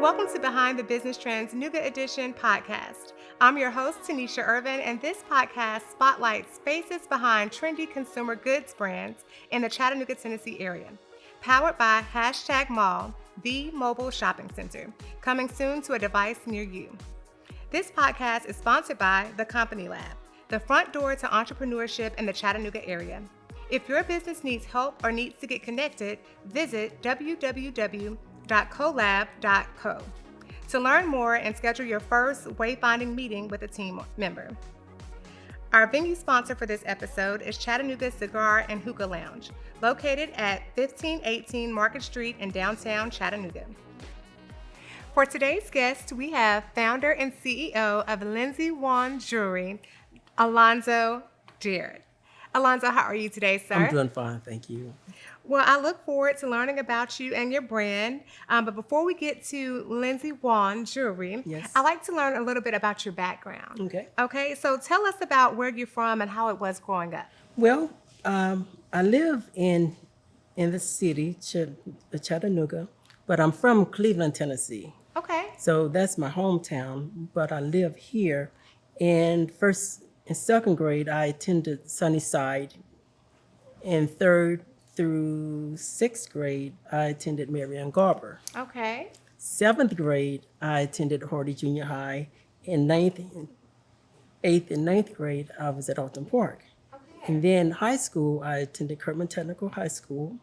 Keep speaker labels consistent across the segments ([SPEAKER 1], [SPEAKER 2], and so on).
[SPEAKER 1] Welcome to Behind the Business Trends Nougat Edition podcast. I'm your host, Tanisha Irvin, and this podcast spotlights spaces behind trendy consumer goods brands in the Chattanooga, Tennessee area. Powered by #Mall, the mobile shopping center, coming soon to a device near you. This podcast is sponsored by The Company Lab, the front door to entrepreneurship in the Chattanooga area. If your business needs help or needs to get connected, visit www.colab.co to learn more and schedule your first wayfinding meeting with a team member. Our venue sponsor for this episode is Chattanooga Cigar and Hookah Lounge, located at 1518 Market Street in downtown Chattanooga. For today's guest, we have founder and CEO of Linzi Wann Jewelry, Alonzo Jarret. Alonzo, how are you today, sir?
[SPEAKER 2] I'm doing fine, thank you.
[SPEAKER 1] Well, I look forward to learning about you and your brand. But before we get to Linzi Wann Jewelry,
[SPEAKER 2] Yes.
[SPEAKER 1] I'd like to learn a little bit about your background.
[SPEAKER 2] Okay.
[SPEAKER 1] Okay, so tell us about where you're from and how it was growing up.
[SPEAKER 2] Well, I live in the city, Chattanooga, but I'm from Cleveland, Tennessee.
[SPEAKER 1] Okay.
[SPEAKER 2] So that's my hometown, but I live here. And first and second grade, I attended Sunnyside. In third through sixth grade, I attended Marion Garber.
[SPEAKER 1] Okay.
[SPEAKER 2] Seventh grade, I attended Hardy Junior High. In eighth and ninth grade, I was at Alton Park.
[SPEAKER 1] Okay.
[SPEAKER 2] And then high school, I attended Kirkman Technical High School.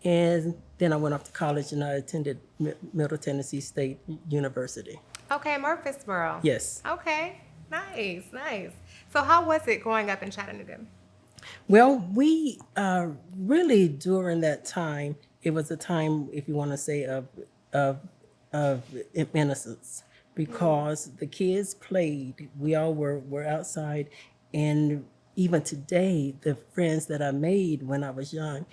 [SPEAKER 2] And then I went off to college and I attended Middle Tennessee State University.
[SPEAKER 1] Okay, Murfreesboro.
[SPEAKER 2] Yes.
[SPEAKER 1] Okay. Nice, nice. So how was it growing up in Chattanooga?
[SPEAKER 2] Well, we really during that time, it was a time, if you want to say, of innocence, because the kids played. We all were outside, and even today, the friends that I made when I was young,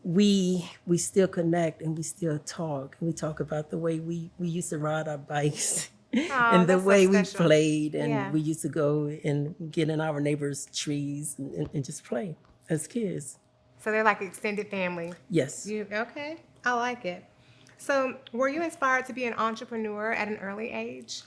[SPEAKER 2] we still connect and we still talk. We talk about the way we used to ride our bikes. And the
[SPEAKER 1] that's so
[SPEAKER 2] way we
[SPEAKER 1] special.
[SPEAKER 2] played, and
[SPEAKER 1] Yeah.
[SPEAKER 2] we used to go and get in our neighbors' trees and just play as kids.
[SPEAKER 1] So they're like extended family.
[SPEAKER 2] Yes.
[SPEAKER 1] Okay, I like it. So were you inspired to be an entrepreneur at an early age?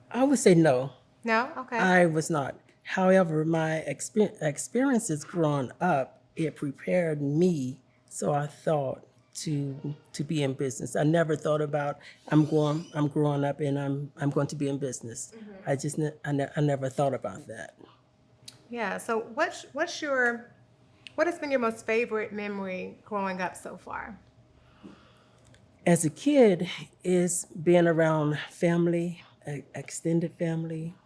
[SPEAKER 2] I would say no,
[SPEAKER 1] No? Okay.
[SPEAKER 2] I was not. However, my experiences growing up, it prepared me, so I thought to be in business. I never thought about I'm growing up and I'm going to be in business. I just I never thought about that.
[SPEAKER 1] Yeah. So what has been your most favorite memory growing up so far?
[SPEAKER 2] As a kid, is being around family, extended family,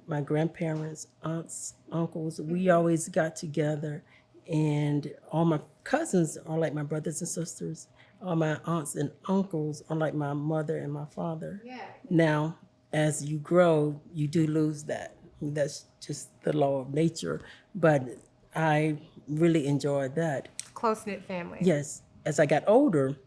[SPEAKER 2] my grandparents, aunts, uncles. We always got together, and all my cousins are like my brothers and sisters. All my aunts and uncles are like my mother and my father.
[SPEAKER 1] Yeah.
[SPEAKER 2] Now, as you grow, you do lose that. That's just the law of nature. But I really enjoyed that.
[SPEAKER 1] Close-knit family.
[SPEAKER 2] Yes, as I got older,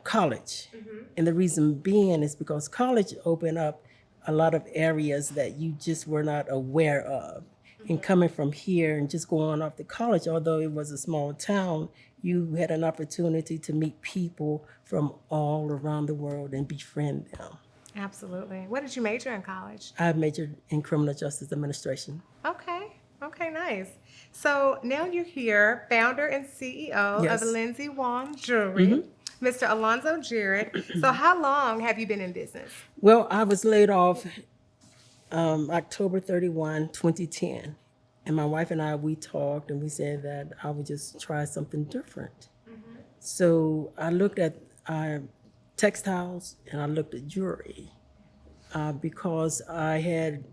[SPEAKER 2] college. And the reason being is because college opened up a lot of areas that you just were not aware of. And coming from here and just going off to college, although it was a small town, you had an opportunity to meet people from all around the world and befriend them.
[SPEAKER 1] Absolutely. What did you major in college?
[SPEAKER 2] I majored in criminal justice administration.
[SPEAKER 1] Okay. Okay, nice. So now you're here, founder and CEO
[SPEAKER 2] Yes.
[SPEAKER 1] of Linzi Wann Jewelry, Mr. Alonzo Jarret. So how long have you been in business?
[SPEAKER 2] Well, I was laid off October 31, 2010. And my wife and I, we talked and we said that I would just try something different. So I looked at textiles and I looked at jewelry because I had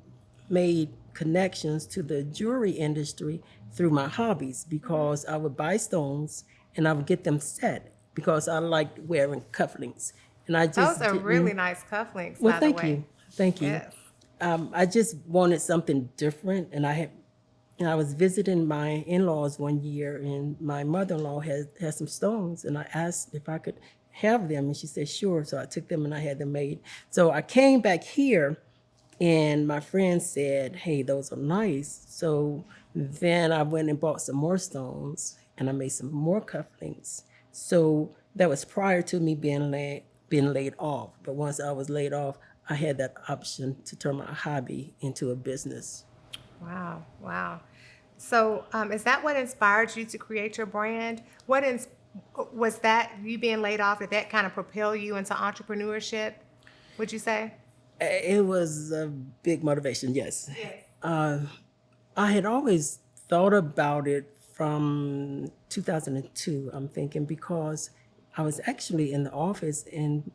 [SPEAKER 2] made connections to the jewelry industry through my hobbies, because I would buy stones and I would get them set because I liked wearing cufflinks. And I just
[SPEAKER 1] Those are
[SPEAKER 2] didn't-
[SPEAKER 1] really nice cufflinks,
[SPEAKER 2] Well,
[SPEAKER 1] by
[SPEAKER 2] thank
[SPEAKER 1] the way.
[SPEAKER 2] you. Thank you.
[SPEAKER 1] Yes.
[SPEAKER 2] I just wanted something different, and I was visiting my in-laws one year, and my mother-in-law had some stones, and I asked if I could have them, and she said sure. So I took them and I had them made. So I came back here, and my friend said, "Hey, those are nice." So then I went and bought some more stones, and I made some more cufflinks. So that was prior to me being been laid off. But once I was laid off, I had that option to turn my hobby into a business.
[SPEAKER 1] Wow, wow. So, is that what inspired you to create your brand? Was that you being laid off? Did that kind of propel you into entrepreneurship? Would you say?
[SPEAKER 2] It was a big motivation, yes.
[SPEAKER 1] Yes.
[SPEAKER 2] I had always thought about it from 2002, I'm thinking, because I was actually in the office, and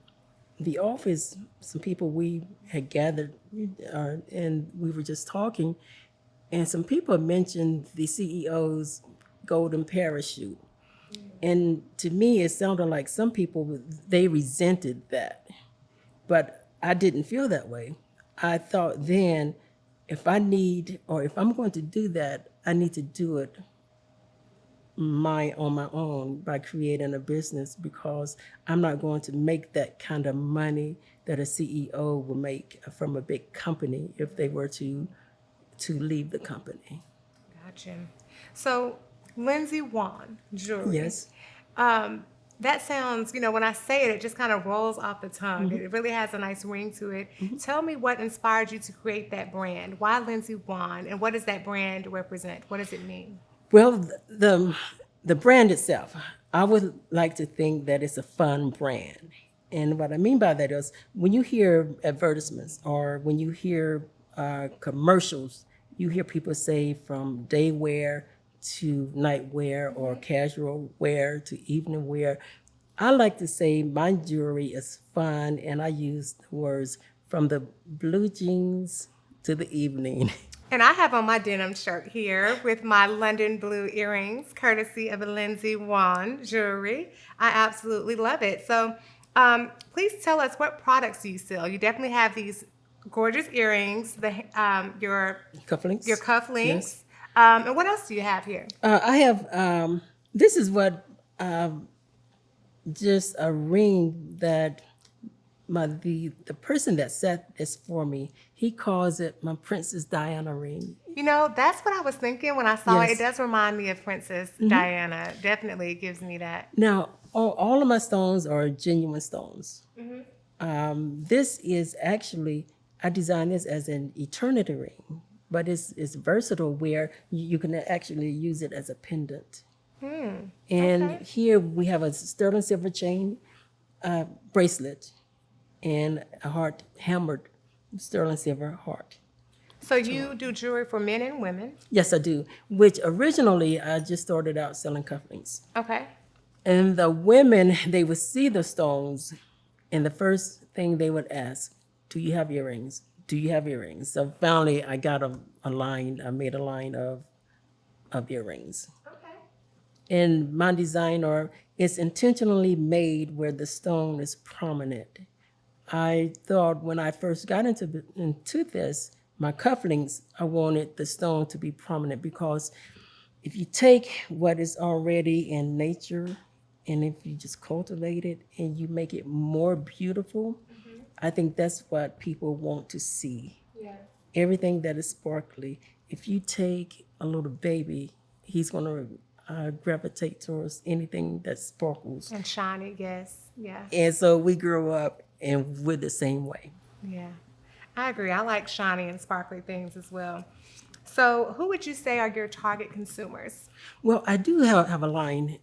[SPEAKER 2] the office, some people we had gathered, and we were just talking, and some people mentioned the CEO's golden parachute. And to me, it sounded like some people, they resented that. But I didn't feel that way. I thought then, if I need, or if I'm going to do that, I need to do it on my own by creating a business, because I'm not going to make that kind of money that a CEO will make from a big company if they were to leave the company.
[SPEAKER 1] Gotcha. So, Linzi Wann jewelry.
[SPEAKER 2] Yes.
[SPEAKER 1] Um, that sounds, when I say it, it just kind of rolls off the tongue. It really has a nice ring to it. Tell me what inspired you to create that brand. Why Linzi Wann? And what does that brand represent? What does it mean?
[SPEAKER 2] Well, the brand itself, I would like to think that it's a fun brand. And what I mean by that is when you hear advertisements or when you hear commercials, you hear people say from day wear to night wear or casual wear to evening wear. I like to say my jewelry is fun, and I use the words from the blue jeans to the evening.
[SPEAKER 1] And I have on my denim shirt here with my London blue earrings, courtesy of Linzi Wann jewelry. I absolutely love it. So, please tell us, what products do you sell? You definitely have these gorgeous earrings,
[SPEAKER 2] Cufflinks.
[SPEAKER 1] your cufflinks,
[SPEAKER 2] Yes.
[SPEAKER 1] and what else do you have here?
[SPEAKER 2] I have, this is what, just a ring that the person that set this for me, he calls it my Princess Diana ring.
[SPEAKER 1] That's what I was thinking when I saw it. It
[SPEAKER 2] Yes.
[SPEAKER 1] does remind me of Princess Diana. Definitely gives me that.
[SPEAKER 2] Now, all of my stones are genuine stones. This is actually, I designed this as an eternity ring, but it's versatile where you can actually use it as a pendant. And
[SPEAKER 1] Okay.
[SPEAKER 2] here we have a sterling silver chain bracelet and a heart hammered sterling silver heart.
[SPEAKER 1] So you do jewelry for men and women.
[SPEAKER 2] Yes, I do. Which originally I just started out selling cufflinks.
[SPEAKER 1] Okay.
[SPEAKER 2] And the women, they would see the stones, and the first thing they would ask, "Do you have earrings? Do you have earrings?" So finally, I got a line. I made a line of earrings.
[SPEAKER 1] Okay.
[SPEAKER 2] And my design, or it's intentionally made where the stone is prominent. I thought when I first got into this, my cufflinks, I wanted the stone to be prominent, because if you take what is already in nature and if you just cultivate it and you make it more beautiful, I think that's what people want to see.
[SPEAKER 1] Yeah.
[SPEAKER 2] Everything that is sparkly. If you take a little baby, he's going to gravitate towards anything that sparkles.
[SPEAKER 1] And shiny, yes. Yeah.
[SPEAKER 2] And so we grew up and we're the same way.
[SPEAKER 1] Yeah. I agree. I like shiny and sparkly things as well. So, who would you say are your target consumers?
[SPEAKER 2] Well, I do have a line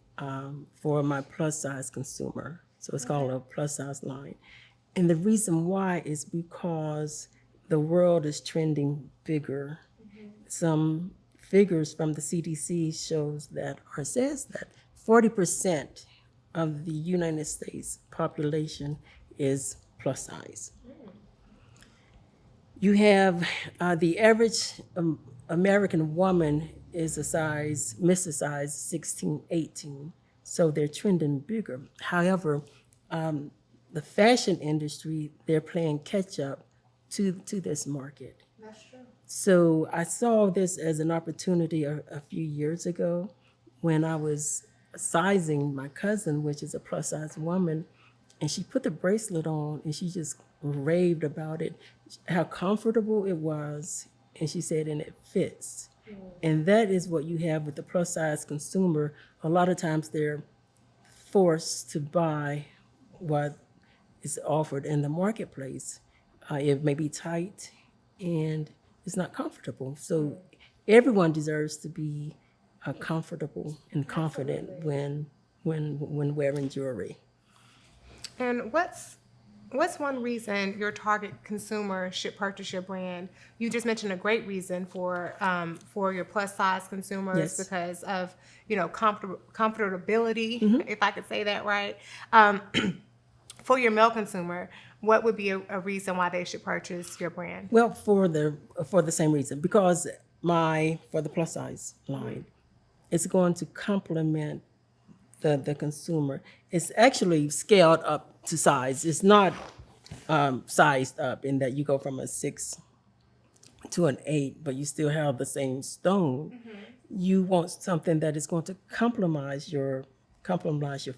[SPEAKER 2] for my plus size consumer. So it's called a plus size line. And the reason why is because the world is trending bigger. Some figures from the CDC shows that, or says that 40% of the United States population is plus size. You have the average American woman is Mrs. Size 16, 18. So they're trending bigger. However, the fashion industry, they're playing catch up to this market.
[SPEAKER 1] That's true.
[SPEAKER 2] So I saw this as an opportunity a few years ago when I was sizing my cousin, which is a plus size woman, and she put the bracelet on and she just raved about it, how comfortable it was, and she said, and it fits. And that is what you have with the plus size consumer. A lot of times they're forced to buy what is offered in the marketplace. It may be tight and it's not comfortable. So everyone deserves to be comfortable and confident when wearing jewelry.
[SPEAKER 1] And what's one reason your target consumer should purchase your brand? You just mentioned a great reason for your plus size consumers
[SPEAKER 2] Yes.
[SPEAKER 1] because of comfortability, if I could say that right. For your male consumer, what would be a reason why they should purchase your brand?
[SPEAKER 2] Well, for the same reason, because for the plus size line, it's going to complement the consumer. It's actually scaled up to size. It's not sized up in that you go from a 6 to an 8, but you still have the same stone. You want something that is going to compromise your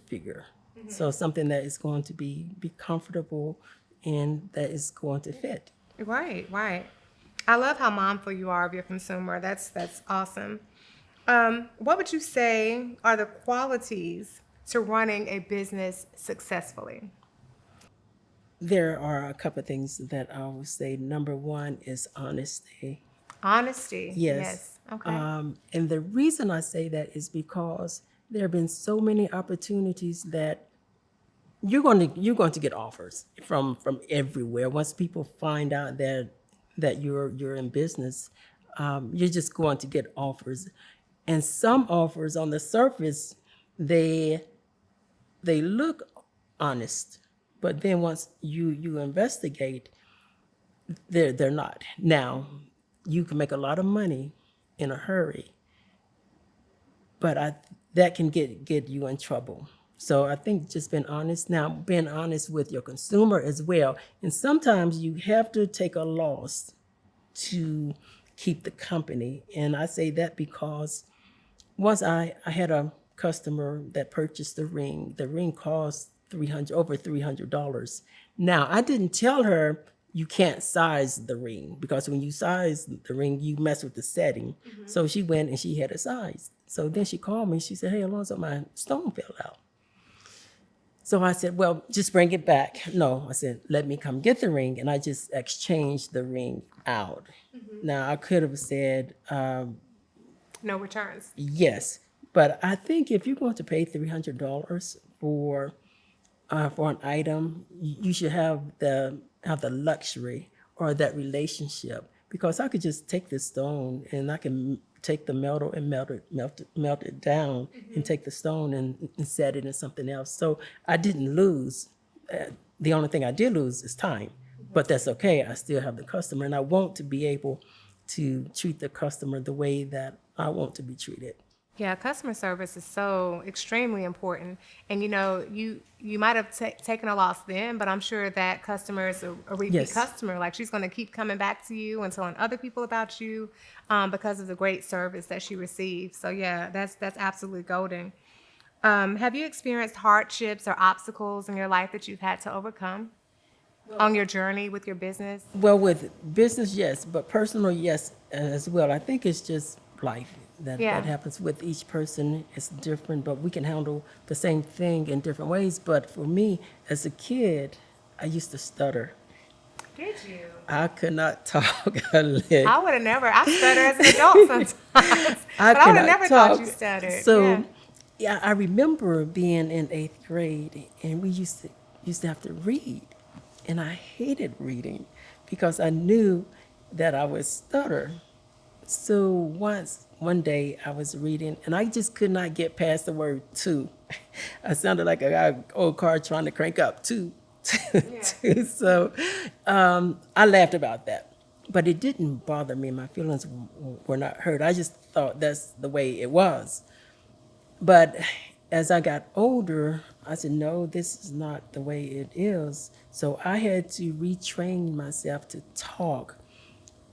[SPEAKER 2] figure. So something that is going to be comfortable and that is going to fit.
[SPEAKER 1] Right, right. I love how mindful you are of your consumer. That's awesome. What would you say are the qualities to running a business successfully?
[SPEAKER 2] There are a couple of things that I would say. Number one is honesty.
[SPEAKER 1] Honesty.
[SPEAKER 2] Yes.
[SPEAKER 1] Okay.
[SPEAKER 2] And the reason I say that is because there have been so many opportunities that you're going to get offers from everywhere. Once people find out that you're in business, you're just going to get offers, and some offers on the surface they look honest, but then once you investigate, they're not. Now, you can make a lot of money in a hurry, but that can get you in trouble. So I think just being honest. Now, being honest with your consumer as well. And sometimes you have to take a loss to keep the company. And I say that because once I had a customer that purchased the ring. The ring cost over $300. Now, I didn't tell her you can't size the ring because when you size the ring, you mess with the setting. So she went and she had it sized. So then she called me. She said, "Hey, Alonzo, my stone fell out." So I said, "Well, just bring it back." No, I said, "Let me come get the ring." And I just exchanged the ring out. Now, I could have said,
[SPEAKER 1] No returns.
[SPEAKER 2] yes, but I think if you're going to pay $300 for an item, you should have the luxury or that relationship, because I could just take this stone and I can take the metal and melt it down and take the stone and set it in something else. So I didn't lose. The only thing I did lose is time, but that's okay. I still have the customer, and I want to be able to treat the customer the way that I want to be treated.
[SPEAKER 1] Yeah, customer service is so extremely important. And you might have taken a loss then, but I'm sure that customer is a repeat
[SPEAKER 2] Yes.
[SPEAKER 1] customer. Like, she's going to keep coming back to you and telling other people about you because of the great service that she received. So yeah, that's absolutely golden. Have you experienced hardships or obstacles in your life that you've had to overcome on your journey with your business?
[SPEAKER 2] Well, with business, yes, but personal, yes, as well. I think it's just life
[SPEAKER 1] Yeah.
[SPEAKER 2] that happens with each person. It's different, but we can handle the same thing in different ways. But for me, as a kid, I used to stutter.
[SPEAKER 1] Did you?
[SPEAKER 2] I could not talk a lick.
[SPEAKER 1] I would have never. I stutter as an adult sometimes,
[SPEAKER 2] I
[SPEAKER 1] but I would have
[SPEAKER 2] cannot
[SPEAKER 1] never
[SPEAKER 2] talk.
[SPEAKER 1] thought you stuttered.
[SPEAKER 2] So,
[SPEAKER 1] Yeah.
[SPEAKER 2] yeah, I remember being in 8th grade, and we used to have to read, and I hated reading because I knew that I would stutter. So one day I was reading, and I just could not get past the word "to." I sounded like a old car trying to crank up "to." To. So I laughed about that, but it didn't bother me. My feelings were not hurt. I just thought that's the way it was. But as I got older, I said, no, this is not the way it is. So I had to retrain myself to talk.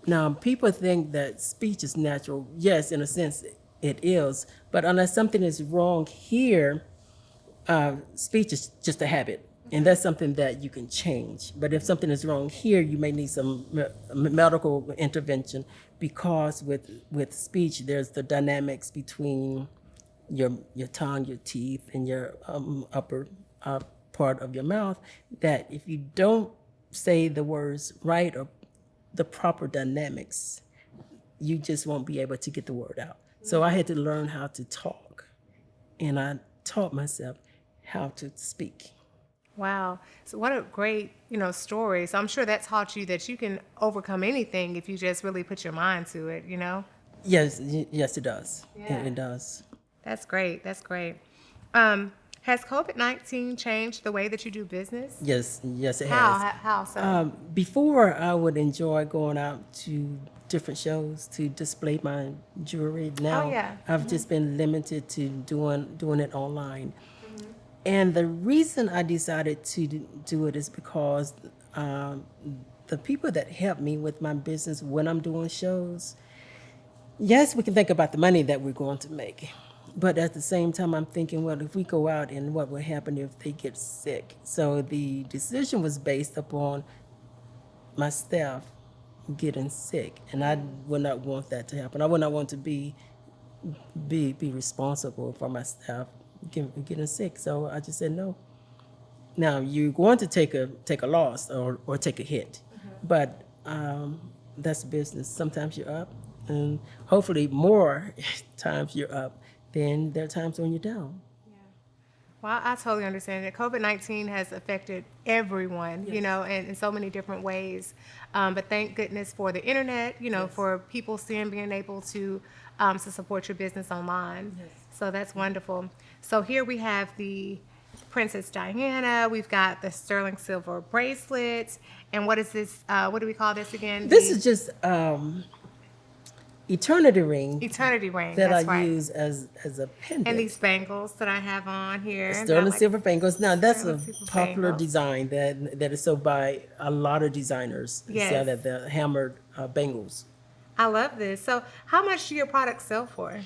[SPEAKER 2] Now, people think that speech is natural. Yes, in a sense, it is. But unless something is wrong here, speech is just a habit. And that's something that you can change. But if something is wrong here, you may need some medical intervention, because with speech, there's the dynamics between your tongue, your teeth, and your upper part of your mouth, that if you don't say the words right or the proper dynamics, you just won't be able to get the word out. So I had to learn how to talk, and I taught myself how to speak.
[SPEAKER 1] Wow. So what a great, story. So I'm sure that taught you that you can overcome anything if you just really put your mind to it.
[SPEAKER 2] Yes, it does.
[SPEAKER 1] Yeah.
[SPEAKER 2] It does.
[SPEAKER 1] That's great. That's great. Has COVID-19 changed the way that you do business?
[SPEAKER 2] Yes, it
[SPEAKER 1] How?
[SPEAKER 2] has.
[SPEAKER 1] How so?
[SPEAKER 2] Before, I would enjoy going out to different shows to display my jewelry. Now,
[SPEAKER 1] yeah.
[SPEAKER 2] I've just been limited to doing it online. And the reason I decided to do it is because um, the people that help me with my business when I'm doing shows, yes, we can think about the money that we're going to make. But at the same time, I'm thinking, well, if we go out, and what will happen if they get sick? So the decision was based upon my staff getting sick, and I would not want that to happen. I would not want to be responsible for my staff getting sick. So I just said no. Now you're going to take a loss or take a hit, but that's business. Sometimes you're up, and hopefully more times you're up than there are times when you're down.
[SPEAKER 1] Well, I totally understand that COVID-19 has affected everyone,
[SPEAKER 2] Yes.
[SPEAKER 1] in so many different ways. But thank goodness for the internet,
[SPEAKER 2] Yes.
[SPEAKER 1] for people still being able to support your business online.
[SPEAKER 2] Yes.
[SPEAKER 1] So that's wonderful. So here we have the Princess Diana. We've got the sterling silver bracelets. And what is this? What do we call this again?
[SPEAKER 2] This
[SPEAKER 1] The
[SPEAKER 2] is just eternity ring
[SPEAKER 1] eternity ring.
[SPEAKER 2] that
[SPEAKER 1] That's
[SPEAKER 2] I
[SPEAKER 1] right.
[SPEAKER 2] use as a pendant.
[SPEAKER 1] And these bangles that I have on here.
[SPEAKER 2] Sterling silver bangles. Now that's
[SPEAKER 1] sterling
[SPEAKER 2] a
[SPEAKER 1] silver
[SPEAKER 2] popular
[SPEAKER 1] bangles.
[SPEAKER 2] design that is sold by a lot of designers.
[SPEAKER 1] Yes.
[SPEAKER 2] Sell that the hammered bangles.
[SPEAKER 1] I love this. So how much do your products sell for?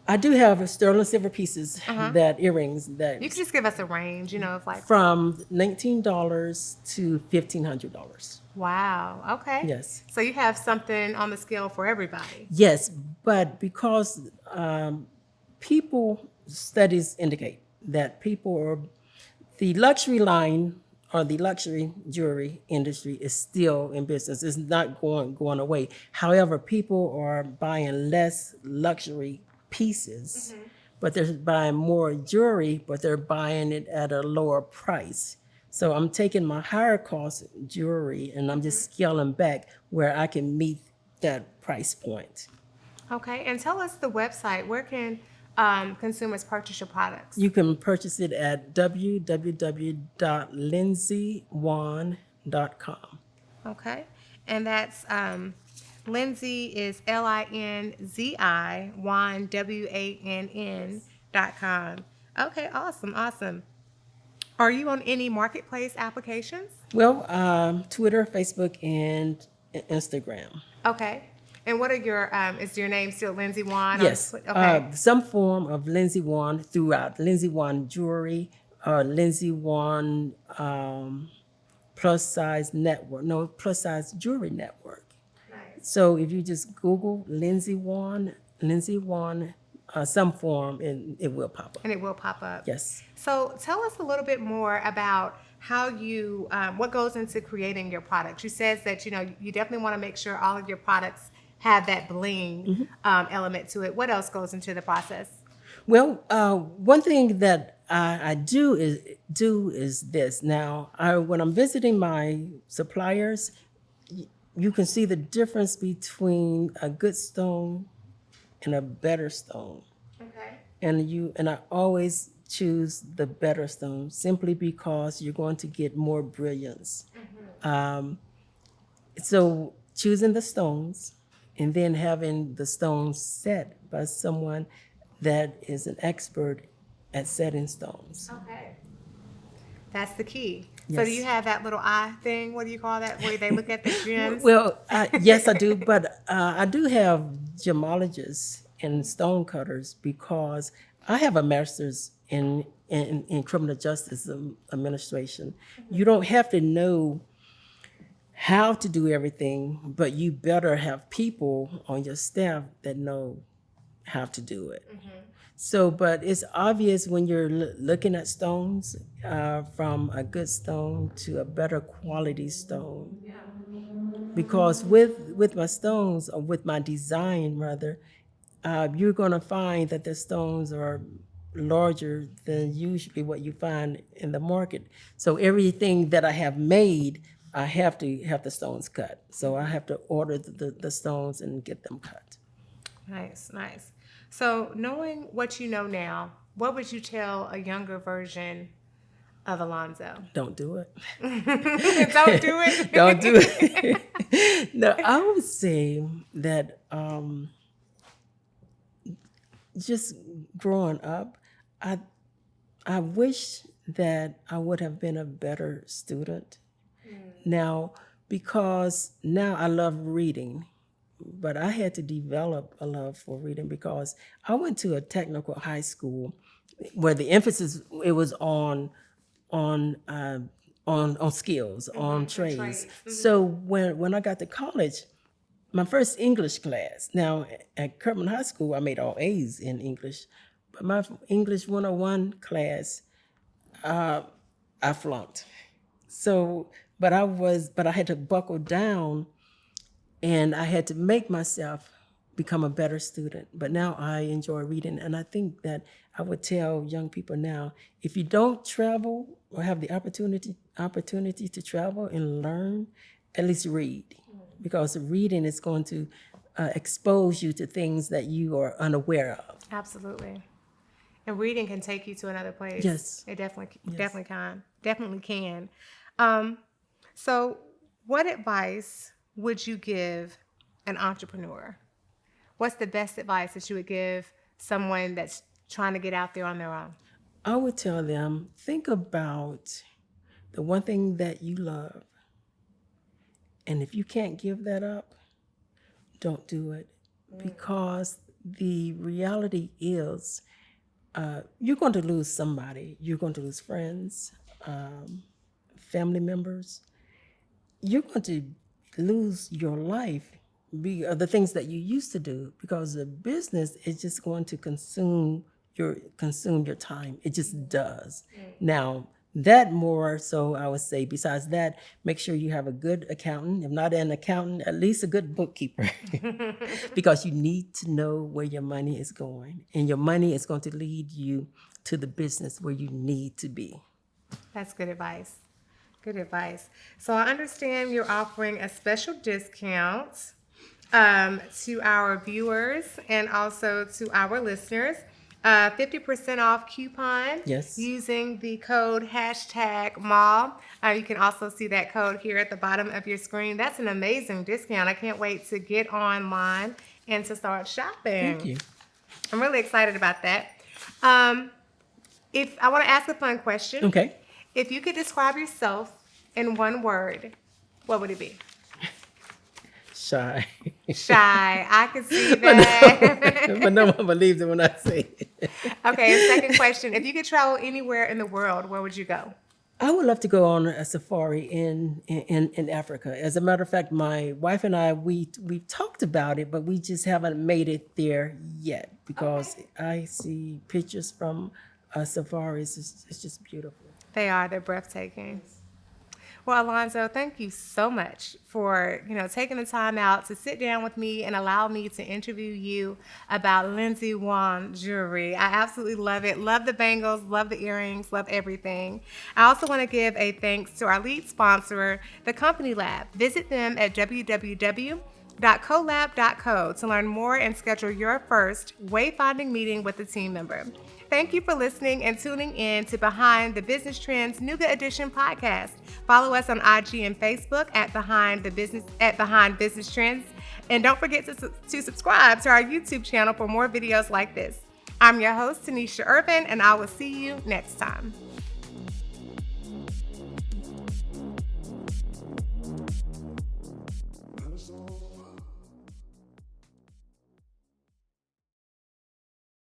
[SPEAKER 2] I do have sterling silver pieces that earrings that
[SPEAKER 1] You can just give us a range, of like,
[SPEAKER 2] from $19 to $1,500.
[SPEAKER 1] wow, okay.
[SPEAKER 2] Yes.
[SPEAKER 1] So you have something on the scale for everybody.
[SPEAKER 2] Yes, but because studies indicate that the luxury line or the luxury jewelry industry is still in business. It's not going away. However, people are buying less luxury pieces, but they're buying more jewelry, but they're buying it at a lower price. So I'm taking my higher cost jewelry and I'm just scaling back where I can meet that price point.
[SPEAKER 1] Okay, and tell us the website. Where can consumers purchase your products?
[SPEAKER 2] You can purchase it at www.linziwann.com.
[SPEAKER 1] Okay, and that's Linzi is Linzi Wann WANN.com. Okay, awesome. Are you on any marketplace applications?
[SPEAKER 2] Well, Twitter, Facebook, and Instagram.
[SPEAKER 1] Okay, and what are your? Is your name still Linzi Wann?
[SPEAKER 2] Yes,
[SPEAKER 1] Okay.
[SPEAKER 2] some form of Linzi Wann throughout. Linzi Wann jewelry, Linzi Wann plus size jewelry network. So if you just Google Linzi Wann, some form, and it will pop up.
[SPEAKER 1] And it will pop up.
[SPEAKER 2] Yes.
[SPEAKER 1] So tell us a little bit more about how you, what goes into creating your products. You said that, you definitely want to make sure all of your products have that bling element to it. What else goes into the process?
[SPEAKER 2] Well, one thing that I do is this. Now, when I'm visiting my suppliers, you can see the difference between a good stone and a better stone.
[SPEAKER 1] Okay.
[SPEAKER 2] And I always choose the better stone simply because you're going to get more brilliance. So choosing the stones and then having the stones set by someone that is an expert at setting stones.
[SPEAKER 1] Okay. That's the key.
[SPEAKER 2] Yes.
[SPEAKER 1] So do you have that little eye thing? What do you call that? Where they look at the gems?
[SPEAKER 2] Well, yes, I do, but I do have gemologists and stone cutters because I have a master's in criminal justice administration. You don't have to know how to do everything, but you better have people on your staff that know have to do it. So, but it's obvious when you're looking at stones, from a good stone to a better quality stone. Because with my stones, or with my design rather, you're going to find that the stones are larger than usually what you find in the market. So everything that I have made, I have to have the stones cut. So I have to order the stones and get them cut.
[SPEAKER 1] Nice, nice. So, knowing what you know now, what would you tell a younger version of Alonzo?
[SPEAKER 2] Don't do it.
[SPEAKER 1] Don't do it.
[SPEAKER 2] Don't do it. No, I would say that just growing up, I wish that I would have been a better student. Now, because now I love reading, but I had to develop a love for reading because I went to a technical high school where the emphasis it was on skills, on trades. So when I got to college, my first English class. Now at Kirtland High School, I made all A's in English, but my English 101 class, I flunked. So, but I had to buckle down, and I had to make myself become a better student. But now I enjoy reading, and I think that I would tell young people now, if you don't travel or have the opportunity to travel and learn, at least read, because reading is going to expose you to things that you are unaware of.
[SPEAKER 1] Absolutely. And reading can take you to another place.
[SPEAKER 2] Yes.
[SPEAKER 1] It definitely
[SPEAKER 2] Yes.
[SPEAKER 1] definitely can. So what advice would you give an entrepreneur? What's the best advice that you would give someone that's trying to get out there on their own?
[SPEAKER 2] I would tell them, think about the one thing that you love. And if you can't give that up, don't do it. Because the reality is, you're going to lose somebody. You're going to lose friends, family members. You're going to lose your life, the things that you used to do, because the business is just going to consume your time. It just does. Now, that more so, I would say, besides that, make sure you have a good accountant. If not an accountant, at least a good bookkeeper. Because you need to know where your money is going. And your money is going to lead you to the business where you need to be.
[SPEAKER 1] That's good advice. Good advice. So I understand you're offering a special discount to our viewers and also to our listeners. 50% off coupon.
[SPEAKER 2] Yes.
[SPEAKER 1] Using the code #mall. You can also see that code here at the bottom of your screen. That's an amazing discount. I can't wait to get online and to start shopping.
[SPEAKER 2] Thank you.
[SPEAKER 1] I'm really excited about that. If I want to ask a fun question.
[SPEAKER 2] Okay.
[SPEAKER 1] If you could describe yourself in one word, what would it be?
[SPEAKER 2] Shy.
[SPEAKER 1] Shy. I can see that.
[SPEAKER 2] But no one believes it when I say it.
[SPEAKER 1] Okay, second question. If you could travel anywhere in the world, where would you go?
[SPEAKER 2] I would love to go on a safari in Africa. As a matter of fact, my wife and I, we've talked about it, but we just haven't made it there yet because I see pictures from safaris. It's just beautiful.
[SPEAKER 1] They're breathtaking. Well, Alonzo, thank you so much for, taking the time out to sit down with me and allow me to interview you about Linzi Wann jewelry. I absolutely love it. Love the bangles, love the earrings, love everything. I also want to give a thanks to our lead sponsor, the Company Lab. Visit them at www.colab.co to learn more and schedule your first wayfinding meeting with a team member. Thank you for listening and tuning in to Behind the Business Trends Nougat Edition podcast. Follow us on IG and Facebook at Behind Business Trends. And don't forget to subscribe to our YouTube channel for more videos like this. I'm your host, Tanisha Irvin, and I will see you next time.